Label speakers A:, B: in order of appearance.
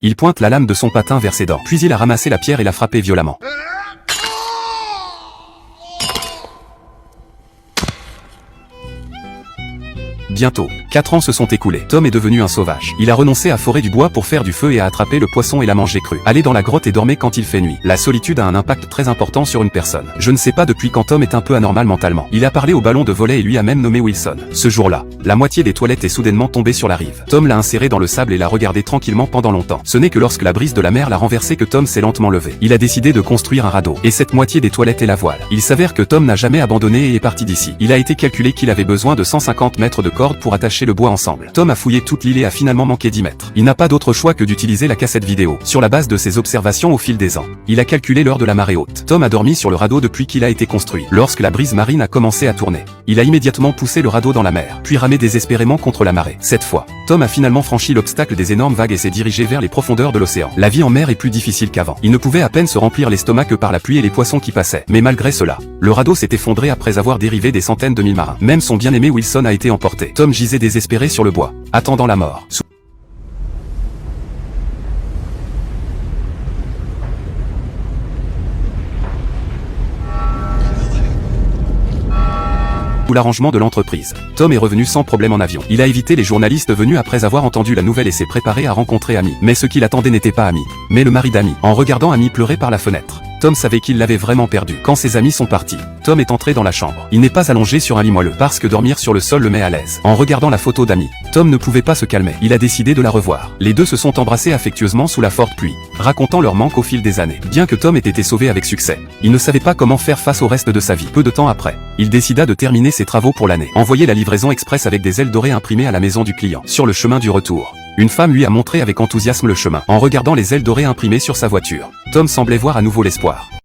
A: Il pointe la lame de son patin vers ses dents, puis il a ramassé la pierre et l'a frappé violemment. Bientôt, 4 ans se sont écoulés. Tom est devenu un sauvage. Il a renoncé à forer du bois pour faire du feu et à attraper le poisson et la manger crue. Aller dans la grotte et dormir quand il fait nuit. La solitude a un impact très important sur une personne. Je ne sais pas depuis quand Tom est un peu anormal mentalement. Il a parlé au ballon de volley et lui a même nommé Wilson. Ce jour-là, la moitié des toilettes est soudainement tombée sur la rive. Tom l'a inséré dans le sable et l'a regardé tranquillement pendant longtemps. Ce n'est que lorsque la brise de la mer l'a renversé que Tom s'est lentement levé. Il a décidé de construire un radeau. Et cette moitié des toilettes est la voile. Il s'avère que Tom n'a jamais abandonné et est parti d'ici. Il a été calculé qu'il avait besoin de 150 mètres de corde pour attacher le bois ensemble. Tom a fouillé toute l'île et a finalement manqué 10 mètres. Il n'a pas d'autre choix que d'utiliser la cassette vidéo. Sur la base de ses observations au fil des ans, il a calculé l'heure de la marée haute. Tom a dormi sur le radeau depuis qu'il a été construit. Lorsque la brise marine a commencé à tourner, il a immédiatement poussé le radeau dans la mer, puis ramé désespérément contre la marée. Cette fois, Tom a finalement franchi l'obstacle des énormes vagues et s'est dirigé vers les profondeurs de l'océan. La vie en mer est plus difficile qu'avant. Il ne pouvait à peine se remplir l'estomac que par la pluie et les poissons qui passaient. Mais malgré cela, le radeau s'est effondré après avoir dérivé des centaines de mille marins. Même son bien-aimé Wilson a été emporté. Tom gisait désespéré sur le bois, attendant la mort. Sous l'arrangement de l'entreprise, Tom est revenu sans problème en avion. Il a évité les journalistes venus après avoir entendu la nouvelle et s'est préparé à rencontrer Amy. Mais ce qu'il attendait n'était pas Amy, mais le mari d'Amy. En regardant Amy pleurer par la fenêtre, Tom savait qu'il l'avait vraiment perdu. Quand ses amis sont partis, Tom est entré dans la chambre. Il n'est pas allongé sur un lit moelleux parce que dormir sur le sol le met à l'aise. En regardant la photo d'Amy, Tom ne pouvait pas se calmer. Il a décidé de la revoir. Les deux se sont embrassés affectueusement sous la forte pluie, racontant leur manque au fil des années. Bien que Tom ait été sauvé avec succès, il ne savait pas comment faire face au reste de sa vie. Peu de temps après, il décida de terminer ses travaux pour l'année. Envoyer la livraison express avec des ailes dorées imprimées à la maison du client. Sur le chemin du retour, une femme lui a montré avec enthousiasme le chemin. En regardant les ailes dorées imprimées sur sa voiture, Tom semblait voir à nouveau l'espoir.